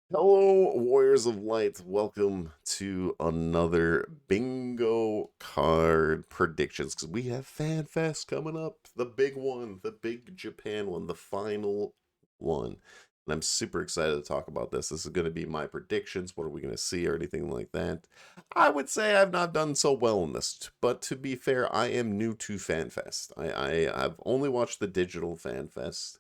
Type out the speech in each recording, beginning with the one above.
Hello, Warriors of Light. Welcome to another bingo card predictions because we have Fan Fest coming up. The big one, the big Japan one, the final one. And I'm super excited to talk about this. This is going to be my predictions. What are we going to see or anything like that? I would say I've not done so well in this, but to be fair, I am new to Fan Fest. I've only watched the digital Fan Fest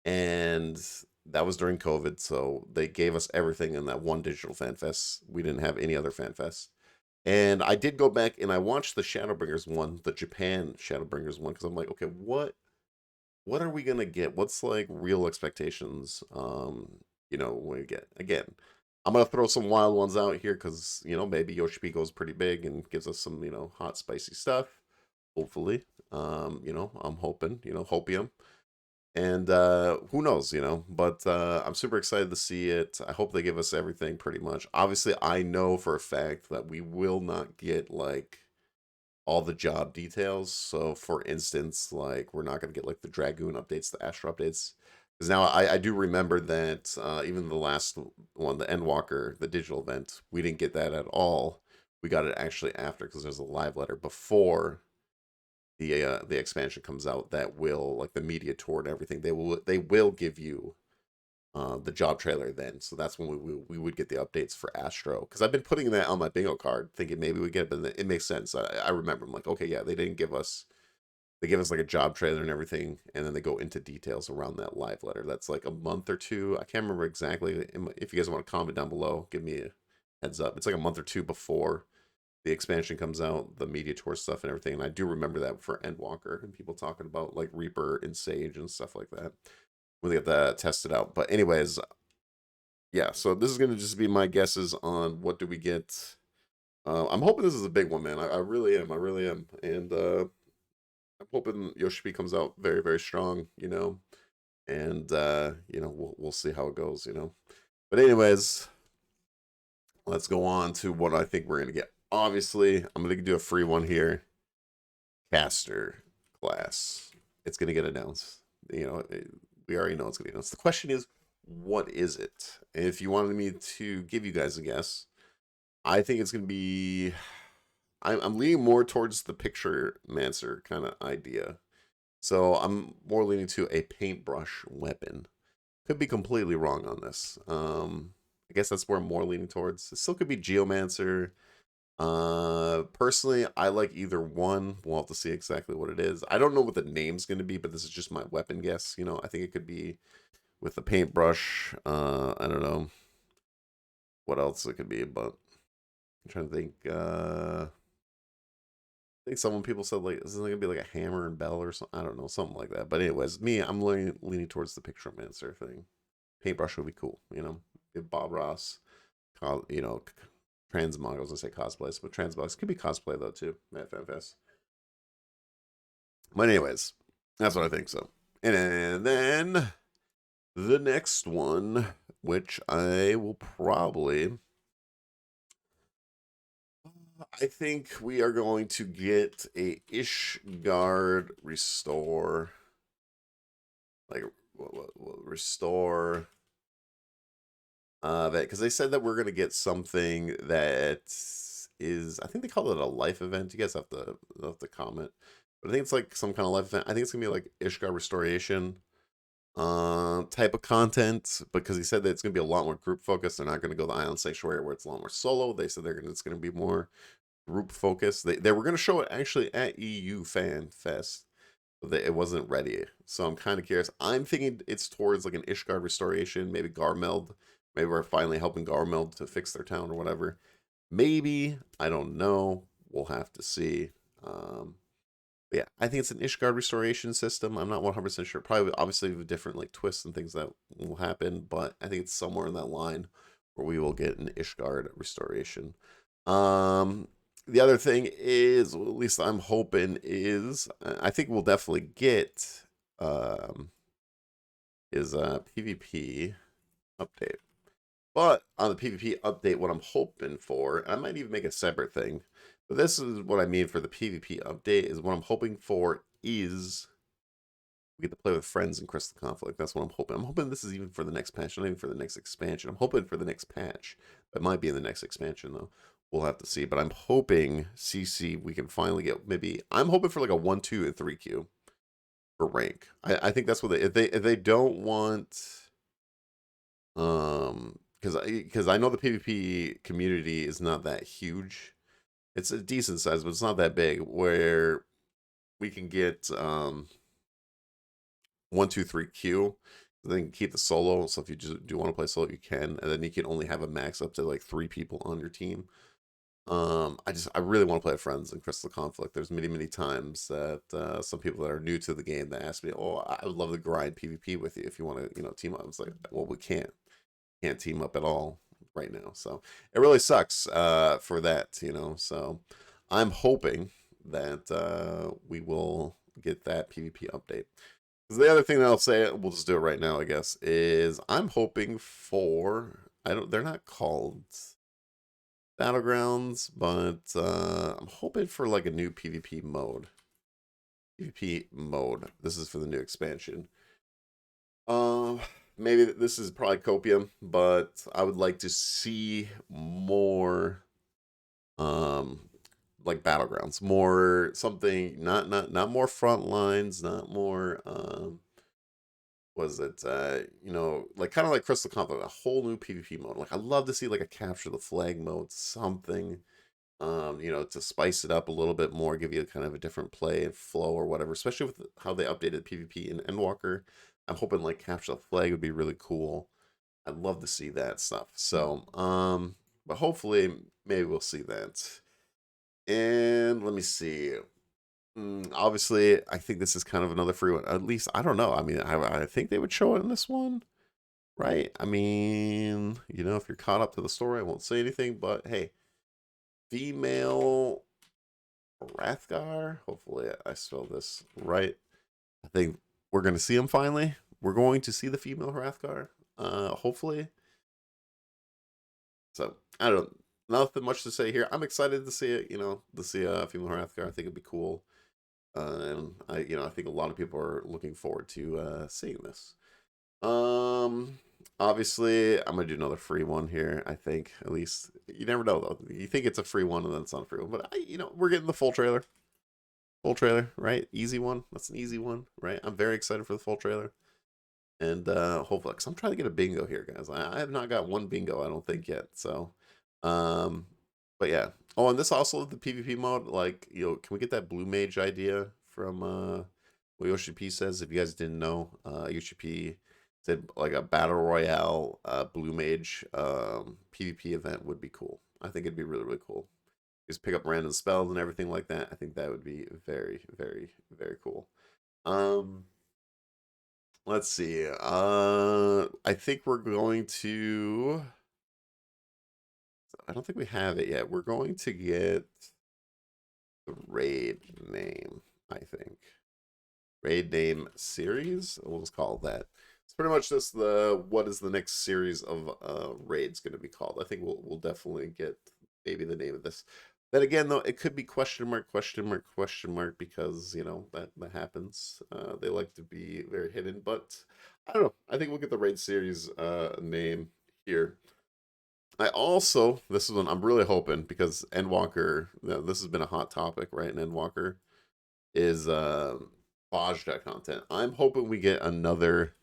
and that was during COVID, so they gave us everything in that one digital fan fest. We didn't have any other fan fest. And I did go back and I watched the Shadowbringers one, the Japan Shadowbringers one, because I'm like, okay, what are we gonna get? What's like real expectations? When we get again. I'm gonna throw some wild ones out here because maybe Yoshi goes pretty big and gives us some hot spicy stuff. Hopefully, I'm hoping hopium. And who knows, but I'm super excited to see it. I hope they give us everything pretty much. Obviously, I know for a fact that we will not get like all the job details. So, for instance, like we're not going to get like the Dragoon updates, the Astro updates. Because now I do remember that even the last one, the Endwalker, the digital event, we didn't get that at all. We got it actually after because there's a live letter before the expansion comes out that will like the media tour and everything. They will give you the job trailer then, so that's when we would get the updates for Astro, because I've been putting that on my bingo card thinking maybe we get it, but it makes sense. I remember, I'm like, okay, yeah, they didn't give us, they give us like a job trailer and everything, and then they go into details around that live letter. That's like a month or two, I can't remember exactly. If you guys want to comment down below, give me a heads up. It's like a month or two before the expansion comes out, the media tour stuff and everything. And I do remember that for Endwalker and people talking about like Reaper and Sage and stuff like that when they get that tested out. But anyways, yeah. So this is gonna just be my guesses on what do we get. I'm hoping this is a big one, man. I really am. I really am. And I'm hoping Yoshi comes out very, very strong. And we'll see how it goes. But anyways, let's go on to what I think we're gonna get. Obviously, I'm gonna do a free one here. Caster class. It's going to get announced. We already know it's going to get announced. The question is, what is it? And if you wanted me to give you guys a guess, I think it's going to be. I'm leaning more towards the picture mancer kind of idea. So I'm more leaning to a paintbrush weapon. Could be completely wrong on this. I guess that's where I'm more leaning towards. It still could be Geomancer. Personally, I like either one. We'll have to see exactly what it is. I don't know what the name's going to be, but this is just my weapon guess. I think it could be with the paintbrush. I don't know what else it could be, but I'm trying to think. I think some people said like this is gonna be like a hammer and bell or something. I don't know, something like that. But anyways, me, I'm leaning towards the picture mancer thing. Paintbrush would be cool. If Bob Ross, co- you know, transmog. I was gonna say cosplays, but transmogs could be cosplay though too. At FanFest. But anyways, that's what I think. So, and then the next one, which I will probably, I think we are going to get a Ishgard restore, like restore that, because they said that we're gonna get something that is, I think they call it a life event. You guys have to comment, but I think it's like some kind of life event. I think it's gonna be like Ishgard restoration type of content, because he said that it's going to be a lot more group focused. They're not going to go the Island Sanctuary where it's a lot more solo. They said it's going to be more group focused. They were going to show it actually at EU Fan Fest, but it wasn't ready. So I'm kind of curious. I'm thinking it's towards like an Ishgard restoration, maybe Garmeld. Maybe we're finally helping Garmeld to fix their town or whatever. Maybe, I don't know. We'll have to see. Um, yeah, I think it's an Ishgard restoration system. I'm not 100% sure. Probably, obviously, with different like twists and things that will happen, but I think it's somewhere in that line where we will get an Ishgard restoration. Um, the other thing is, well, at least I'm hoping is, I think we'll definitely get is a PvP update. But on the PvP update, what I'm hoping for, I might even make a separate thing, but this is what I mean for the PvP update, is what I'm hoping for is we get to play with friends in Crystal Conflict. That's what I'm hoping. I'm hoping this is even for the next patch, not even for the next expansion. I'm hoping for the next patch. It might be in the next expansion though. We'll have to see. But I'm hoping CC we can finally get maybe. I'm hoping for like a 1, 2, and 3 queue for rank. I think that's what if they don't want because I know the PvP community is not that huge. It's a decent size, but it's not that big. Where we can get 1, 2, 3 queue. Then keep the solo. So if you just do want to play solo, you can, and then you can only have a max up to like 3 people on your team. I really want to play with friends in Crystal Conflict. There's many times that some people that are new to the game that ask me, "Oh, I would love to grind PvP with you if you want to, team up." It's like, well, we can't team up at all right now. So it really sucks for that, So I'm hoping that we will get that PvP update. The other thing that I'll say, we'll just do it right now, I guess, is I'm hoping for they're not called battlegrounds, but I'm hoping for like a new PvP mode. PvP mode. This is for the new expansion. Um, Maybe this is probably copium, but I would like to see more like battlegrounds, more something, not more front lines, not more was it like kind of like Crystal Conflict, a whole new PvP mode. Like I love to see like a capture the flag mode, something to spice it up a little bit more, give you kind of a different play and flow or whatever, especially with how they updated PvP in Endwalker. I'm hoping like capture the flag would be really cool. I'd love to see that stuff. So, but hopefully maybe we'll see that. And let me see. Obviously, I think this is kind of another free one. At least I don't know. I mean, I think they would show it in this one, right? I mean, if you're caught up to the story, I won't say anything. But hey, female Hrathgar. Hopefully, I spelled this right. I think we're gonna see him finally. We're going to see the female Hrathgar. Hopefully. So I don't know. Nothing much to say here. I'm excited to see it. To see a female Hrathgar. I think it'd be cool. And I think a lot of people are looking forward to seeing this. Obviously, I'm gonna do another free one here. I think at least you never know though. You think it's a free one and then it's not a free one, but we're getting the full trailer, right? Easy one. That's an easy one, right? I'm very excited for the full trailer, and hopefully, because I'm trying to get a bingo here, guys. I have not got one bingo, I don't think yet. So, um, but yeah. Oh, and this also the PvP mode. Like, can we get that blue mage idea from what Yoshi P says? If you guys didn't know, Yoshi P said like a battle royale blue mage PvP event would be cool. I think it'd be really cool. Just pick up random spells and everything like that. I think that would be very cool. Um, let's see. I think we're going to. I don't think we have it yet. We're going to get the raid name. I think raid name series. We'll just call it that. It's pretty much just what is the next series of raids going to be called. I think we'll definitely get maybe the name of this. Then again, though, it could be question mark because that happens. They like to be very hidden, but I don't know. I think we'll get the raid series name here. This is one I'm really hoping because Endwalker. This has been a hot topic, right? In Endwalker is Bajda content. I'm hoping we get another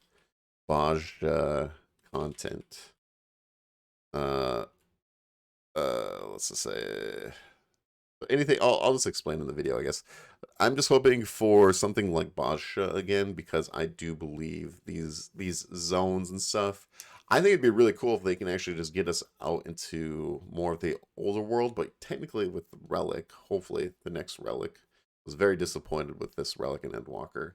Bajda content. Let's just say anything. I'll just explain in the video, I guess. I'm just hoping for something like Bajda again because I do believe these zones and stuff. I think it'd be really cool if they can actually just get us out into more of the older world, but technically with Relic, hopefully the next Relic. I was very disappointed with this Relic and Endwalker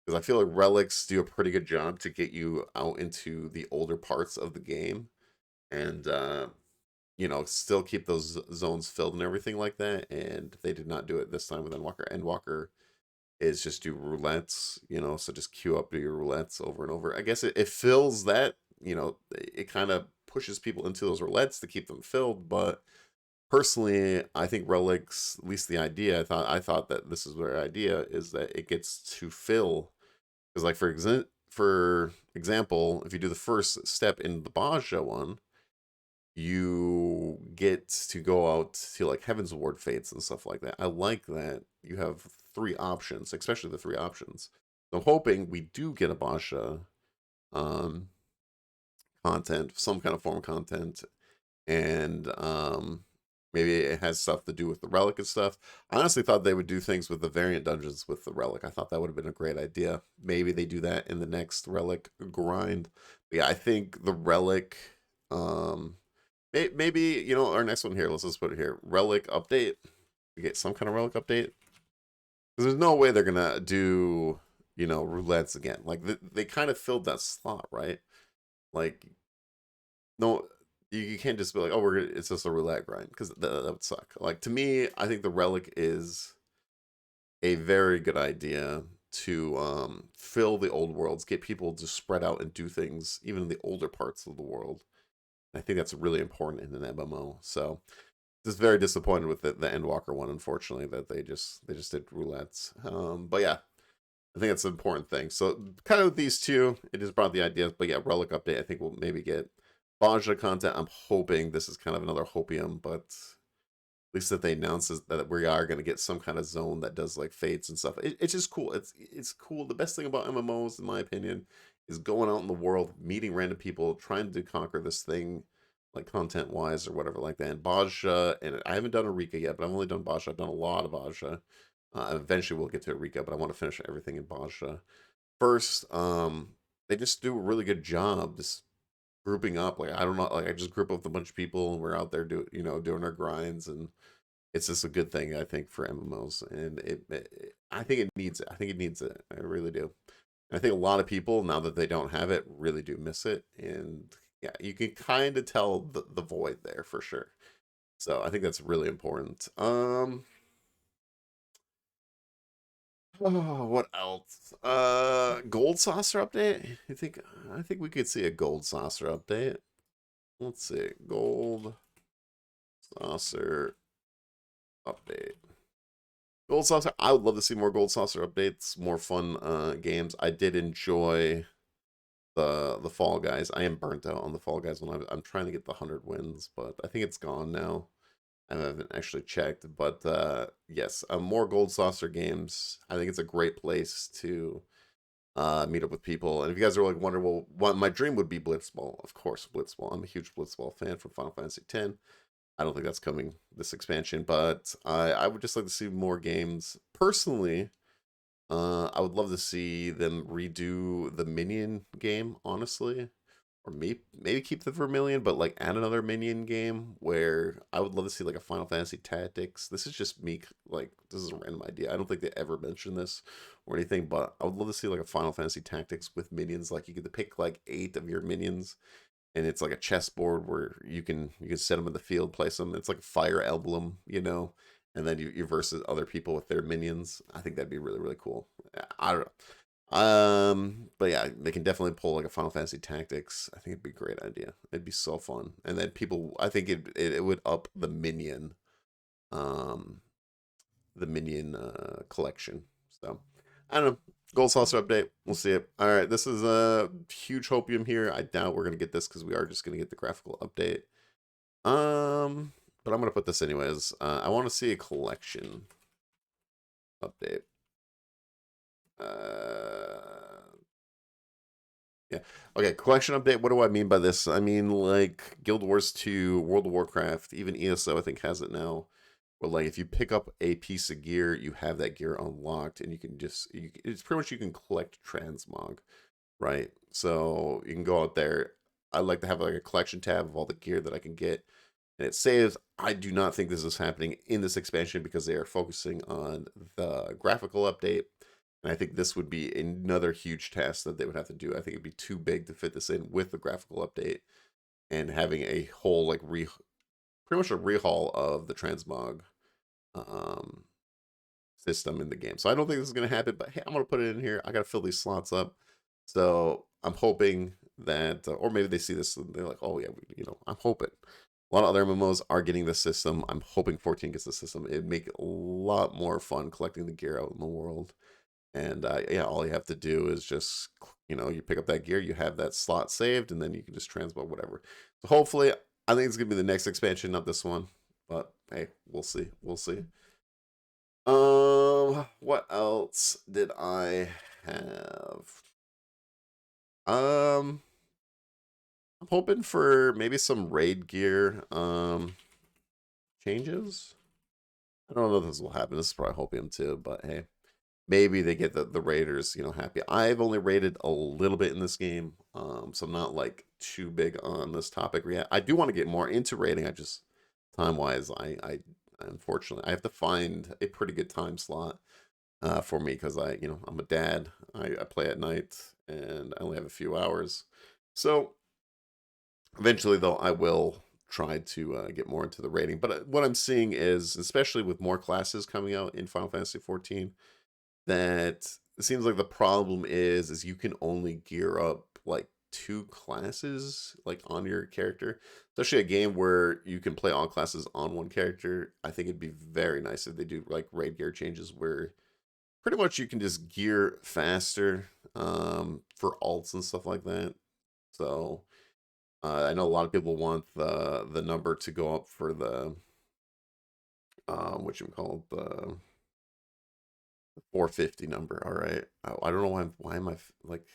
because I feel like Relics do a pretty good job to get you out into the older parts of the game and still keep those zones filled and everything like that. And they did not do it this time with Endwalker. Endwalker is just do roulettes, so just queue up, do your roulettes over and over. I guess it fills that, it kind of pushes people into those roulettes to keep them filled. But personally, I think relics, at least the idea, I thought that this is their idea, is that it gets to fill Because like for example, if you do the first step in the Baja one, you get to go out to like Heaven's Ward fates and stuff like that. I like that you have three options, especially the three options. So I'm hoping we do get a Basha um, content, some kind of form of content, and maybe it has stuff to do with the relic and stuff. I honestly thought they would do things with the variant dungeons with the relic. I thought that would have been a great idea. Maybe they do that in the next relic grind. But yeah, I think the relic. Um, maybe you know our next one here. Let's just put it here. Relic update. We get some kind of relic update because there's no way they're gonna do roulettes again. Like they kind of filled that slot, right? Like no, you can't just be like, oh, it's just a roulette grind because that would suck. Like to me, I think the relic is a very good idea to fill the old worlds, get people to spread out and do things, even in the older parts of the world. I think that's really important in an MMO. So just very disappointed with the Endwalker one, unfortunately, that they just did roulettes. But yeah, I think that's an important thing. So kind of with these two, it just brought the ideas. But yeah, relic update. I think we'll maybe get Baja content. I'm hoping this is kind of another hopium, but at least that they announced is that we are going to get some kind of zone that does like fates and stuff. It's just cool. It's cool. The best thing about MMOs, in my opinion, is going out in the world, meeting random people, trying to conquer this thing, like content wise or whatever like that. And Baja, and I haven't done Eureka yet, but I've only done Baja. I've done a lot of Baja. Eventually, we'll get to Eureka, but I want to finish everything in Baja first. They just do a really good job just grouping up. Like I don't know, like I just group up with a bunch of people and we're out there doing our grinds, and it's just a good thing I think for MMOs, and I think it needs it. I think it needs it. I really do. And I think a lot of people now that they don't have it really do miss it, and yeah, you can kind of tell the void there for sure. So I think that's really important. Oh, what else? Gold saucer update. I think we could see a gold saucer update. Let's see. Gold saucer update. Gold saucer. I would love to see more gold saucer updates, more fun games. I did enjoy the Fall Guys. I am burnt out on the Fall Guys when I'm trying to get the 100 wins, but I think it's gone now. I haven't actually checked, but yes, more gold saucer games. I think it's a great place to meet up with people. And if you guys are like wondering, well, what my dream would be Blitzball, of course, Blitzball. I'm a huge Blitzball fan from Final Fantasy X. I don't think that's coming this expansion, but I would just like to see more games. Personally, I would love to see them redo the Minion game, honestly, or maybe keep the Vermilion, but like add another Minion game where I would love to see like a Final Fantasy Tactics. This is just me, like this is a random idea. I don't think they ever mentioned this or anything, but I would love to see like a Final Fantasy Tactics with minions. Like you get to pick like 8 of your minions, and it's like a chessboard where you can set them in the field, place them. It's like a Fire Emblem, and then you versus other people with their minions. I think that'd be really really cool. I don't know. But yeah, they can definitely pull like a Final Fantasy Tactics. I think it'd be a great idea. It'd be so fun, and then people, I think it would up um, the minion collection. So I don't know. Gold saucer update. We'll see it. All right, this is a huge hopium here. I doubt we're gonna get this because we are just gonna get the graphical update. But I'm gonna put this anyways. I want to see a collection update. Yeah. Okay, collection update. What do I mean by this? I mean like Guild Wars 2, World of Warcraft, even ESO I think has it now. Where like if you pick up a piece of gear, you have that gear unlocked, and it's pretty much you can collect transmog, right? So you can go out there. I like to have like a collection tab of all the gear that I can get, and it saves. I do not think this is happening in this expansion because they are focusing on the graphical update. And I think this would be another huge task that they would have to do. I think it'd be too big to fit this in with the graphical update and having a whole like pretty much a rehaul of the transmog um, system in the game. So I don't think this is going to happen, but hey, I'm going to put it in here. I got to fill these slots up. So I'm hoping that, or maybe they see this and they're like, oh yeah, I'm hoping. A lot of other MMOs are getting this system. I'm hoping 14 gets the system. It'd make it a lot more fun collecting the gear out in the world. And yeah, all you have to do is just, you pick up that gear, you have that slot saved, and then you can just transport whatever. So hopefully, I think it's gonna be the next expansion, not this one. But hey, we'll see. We'll see. What else did I have? Um, I'm hoping for maybe some raid gear changes. I don't know if this will happen. This is probably hoping too, but hey, maybe they get the raiders, happy. I've only raided a little bit in this game, so I'm not like too big on this topic yet. I do want to get more into raiding. I just time wise, I unfortunately I have to find a pretty good time slot for me because I'm a dad. I play at night and I only have a few hours, so eventually though I will try to get more into the raiding. But what I'm seeing is, especially with more classes coming out in Final Fantasy 14, that it seems like the problem is you can only gear up like two classes like on your character, especially a game where you can play all classes on one character. I think it'd be very nice if they do like raid gear changes where pretty much you can just gear faster for alts and stuff like that. So I know a lot of people want the number to go up for the what you call it, the 450 number. All right. I don't know why am I like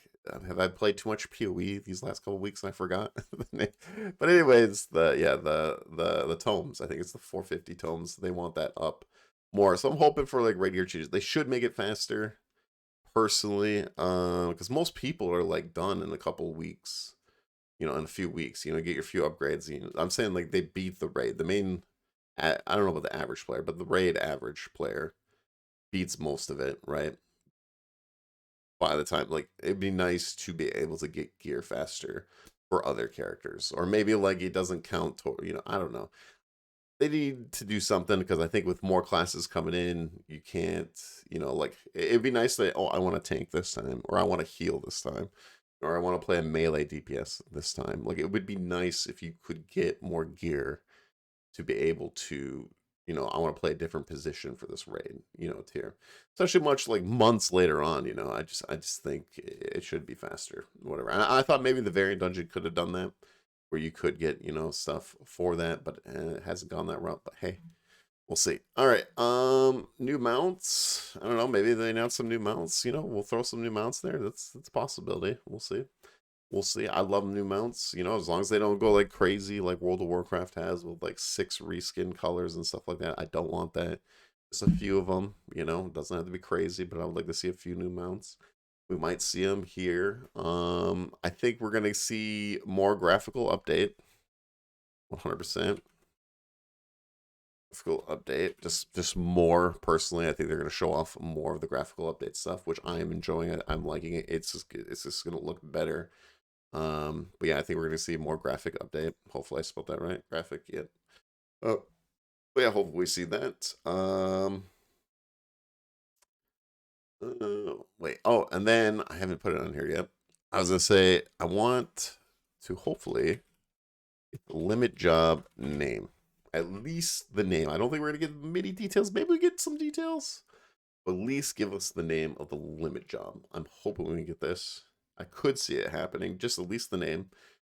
have I played too much PoE these last couple weeks and I forgot the name. But anyways, the tomes. I think it's the 450 tomes. They want that up more. So I'm hoping for like regular changes. They should make it faster personally, because most people are like done in a couple weeks, in a few weeks, get your few upgrades. I'm saying like they beat the raid. The main I don't know about the average player, but the raid average player beats most of it, right? By the time, like, it'd be nice to be able to get gear faster for other characters, or maybe like it doesn't count toward, I don't know. They need to do something because I think with more classes coming in, you can't, like it'd be nice that, oh, I want to tank this time, or I want to heal this time, or I want to play a melee DPS this time. Like it would be nice if you could get more gear to be able to, I want to play a different position for this raid, tier. Especially much like months later on, I just think it should be faster, whatever. And I thought maybe the variant dungeon could have done that, where you could get, stuff for that, but it hasn't gone that route. But hey, we'll see. All right, new mounts. I don't know. Maybe they announce some new mounts. We'll throw some new mounts there. That's a possibility. We'll see. We'll see. I love new mounts, as long as they don't go like crazy like World of Warcraft has with like 6 reskin colors and stuff like that. I don't want that. Just a few of them, it doesn't have to be crazy, but I would like to see a few new mounts. We might see them here. I think we're gonna see more graphical update. 100% graphical update. Just more personally. I think they're gonna show off more of the graphical update stuff, which I am enjoying. I'm liking it. It's just gonna look better. But yeah, I think we're gonna see more graphic update. Hopefully I spelled that right. Graphic, yeah. Oh, but yeah, hopefully we see that. Wait. Oh, and then I haven't put it on here yet. I was gonna say I want to hopefully get the limit job name. At least the name. I don't think we're gonna get many details. Maybe we get some details. But at least give us the name of the limit job. I'm hoping we can get this. I could see it happening. Just at least the name.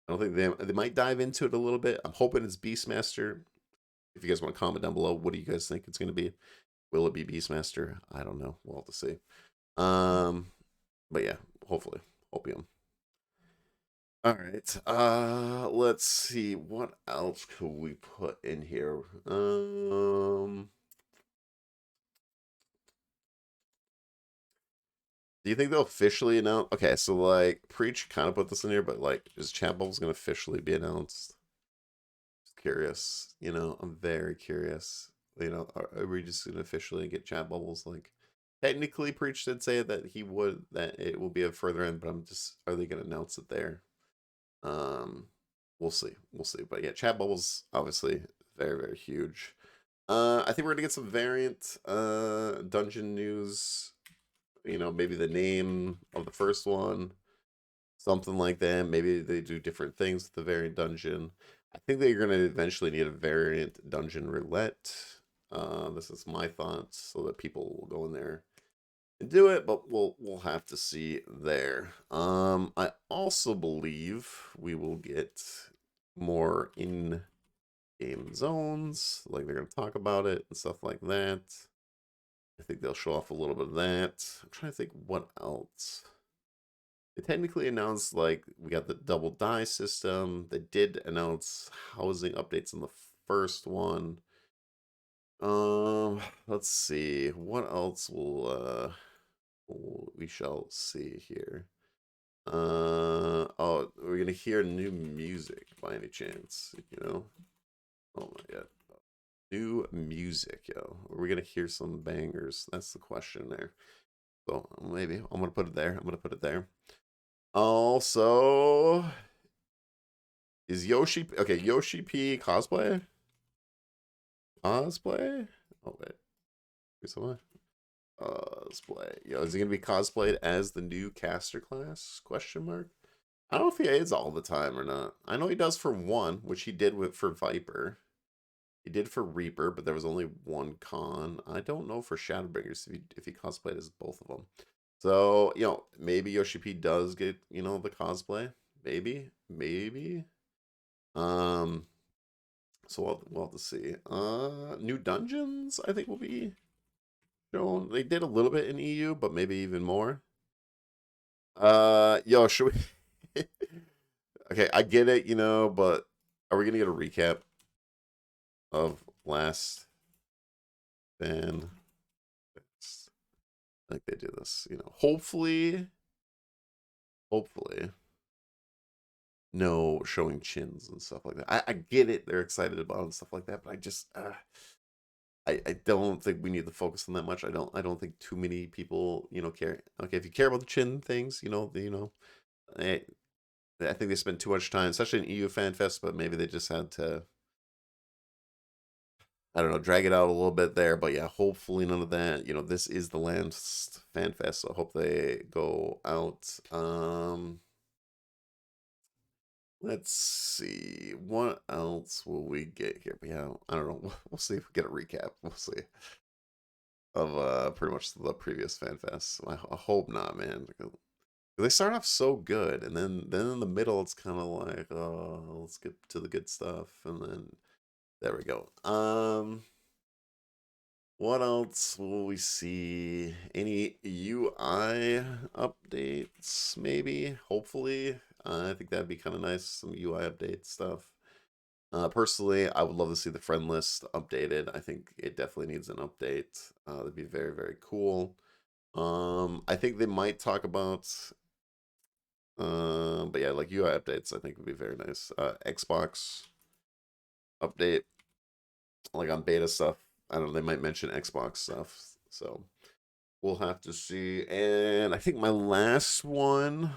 I don't think they might dive into it a little bit. I'm hoping it's Beastmaster. If you guys want to comment down below, what do you guys think it's going to be? Will it be Beastmaster? I don't know. We'll have to see. But yeah, hopefully, hopium. All right. Let's see. What else could we put in here? Do you think they'll officially announce? Okay, so like Preach kind of put this in here, but like, is Chat Bubbles going to officially be announced? Just curious. I'm very curious. Are we just going to officially get Chat Bubbles? Like, technically, Preach did say that that it will be a further end, but I'm just, are they going to announce it there? We'll see. We'll see. But yeah, Chat Bubbles, obviously, very, very huge. I think we're gonna get some variant dungeon news. Maybe the name of the first one, something like that. Maybe they do different things with the variant dungeon. I think they're gonna eventually need a variant dungeon roulette. This is my thoughts, so that people will go in there do it, but we'll have to see there. I also believe we will get more in-game zones, like they're gonna talk about it and stuff like that. I think they'll show off a little bit of that. I'm trying to think what else. They technically announced like we got the double die system. They did announce housing updates in the first one. Let's see. What else we shall see here. Oh, we're gonna hear new music by any chance, you know? Oh my god. New music, yo. Are we gonna hear some bangers? That's the question there. So maybe I'm gonna put it there. I'm gonna put it there. Also, is Yoshi okay? Yoshi P cosplay? Cosplay? Oh wait, wait, so much. Cosplay. Yo, is he gonna be cosplayed as the new caster class? Question mark. I don't know if he is all the time or not. I know he does for one, which he did with for Viper. He did for Reaper, but there was only one con. I don't know for Shadowbringers if he cosplayed as both of them. So, you know, maybe Yoshi P does get, you know, the cosplay. Maybe. Maybe. Um, so we'll have to see. New dungeons, I think will be shown. They did a little bit in EU, but maybe even more. Yo, should we Okay, I get it, you know, but are we gonna get a recap of last fan? Like they do this, you know. Hopefully, no showing chins and stuff like that. I get it; they're excited about it and stuff like that, but I just, I don't think we need to focus on that much. I don't think too many people, you know, care. Okay, if you care about the chin things, I, I think they spend too much time, especially in EU Fan Fest, but maybe they just had to, I don't know, drag it out a little bit there. But yeah, hopefully none of that. You know, this is the last Fan Fest, so I hope they go out. Let's see. What else will we get here? But yeah, I don't know. We'll see if we get a recap. We'll see of pretty much the previous Fan Fest. I hope not, man. They start off so good, and then in the middle it's kind of like, oh, let's get to the good stuff, and then there we go. What else will we see? Any UI updates, maybe? Hopefully. I think that'd be kind of nice. Some UI update stuff. Personally, I would love to see the friend list updated. I think it definitely needs an update. That'd be very, very cool. I think they might talk about, but yeah, like UI updates, I think would be very nice. Xbox update, like on beta stuff. I don't know, they might mention Xbox stuff. So we'll have to see. And I think my last one,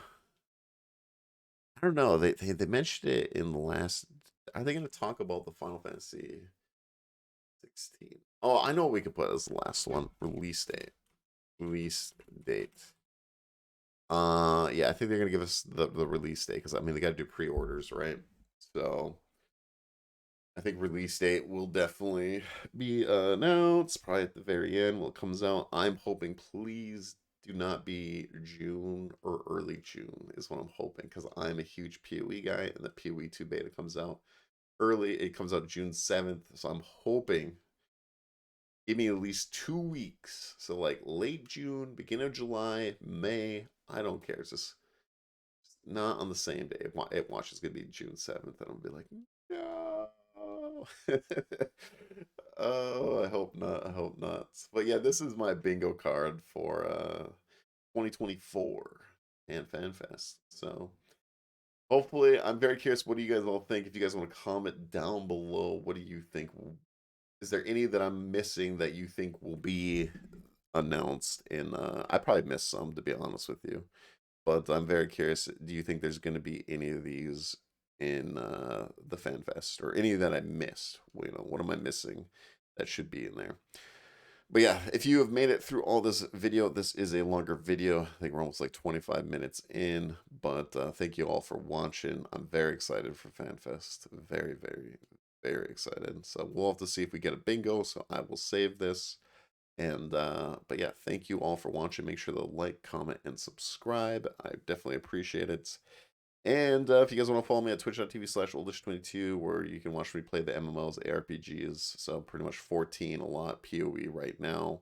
I don't know, they mentioned it in the last, are they going to talk about the Final Fantasy 16? Oh, I know what we could put as the last one. Release date. Release date. Yeah, I think they're gonna give us the release date because I mean they gotta do pre-orders, right? So I think release date will definitely be announced probably at the very end when it comes out. I'm hoping please do not be June or early June is what I'm hoping because I'm a huge PoE guy and the PoE 2 beta comes out early. It comes out June 7th, so I'm hoping give me at least 2 weeks. So like late June, beginning of July, May. I don't care. It's just not on the same day. It watch is gonna be June 7th, and I'll be like, no. Oh, I hope not. I hope not. But yeah, this is my bingo card for 2024 and FanFest. So hopefully, I'm very curious. What do you guys all think? If you guys want to comment down below, what do you think? Is there any that I'm missing that you think will be announced in I probably missed some to be honest with you. But I'm very curious, do you think there's gonna be any of these in the Fan Fest or any that I missed? You know, what am I missing that should be in there? But yeah, if you have made it through all this video, this is a longer video. I think we're almost like 25 minutes in, but thank you all for watching. I'm very excited for FanFest. Very, very, very excited. So we'll have to see if we get a bingo. So I will save this. And but yeah, thank you all for watching. Make sure to like, comment, and subscribe. I definitely appreciate it. And if you guys want to follow me at twitch.tv/oldish22, where you can watch me play the MMOs, ARPGs, so pretty much 14 a lot, PoE right now.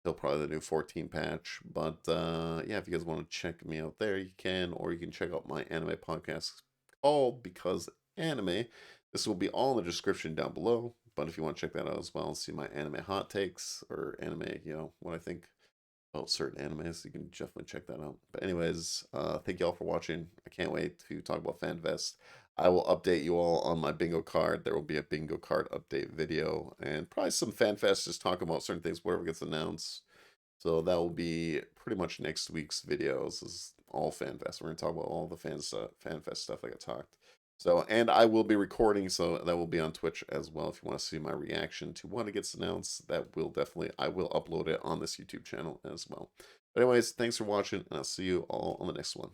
Till probably the new 14 patch. But yeah, if you guys want to check me out there, you can, or you can check out my anime podcast called Because Anime. This will be all in the description down below. But if you want to check that out as well and see my anime hot takes or anime, what I think about certain animes, you can definitely check that out. But anyways, thank you all for watching. I can't wait to talk about FanFest. I will update you all on my bingo card. There will be a bingo card update video and probably some FanFest just talking about certain things, whatever gets announced. So that will be pretty much next week's videos. This is all FanFest. We're gonna talk about all the FanFest stuff that got talked. So, and I will be recording, so that will be on Twitch as well. If you want to see my reaction to what gets announced, that will definitely, I will upload it on this YouTube channel as well. But anyways, thanks for watching, and I'll see you all on the next one.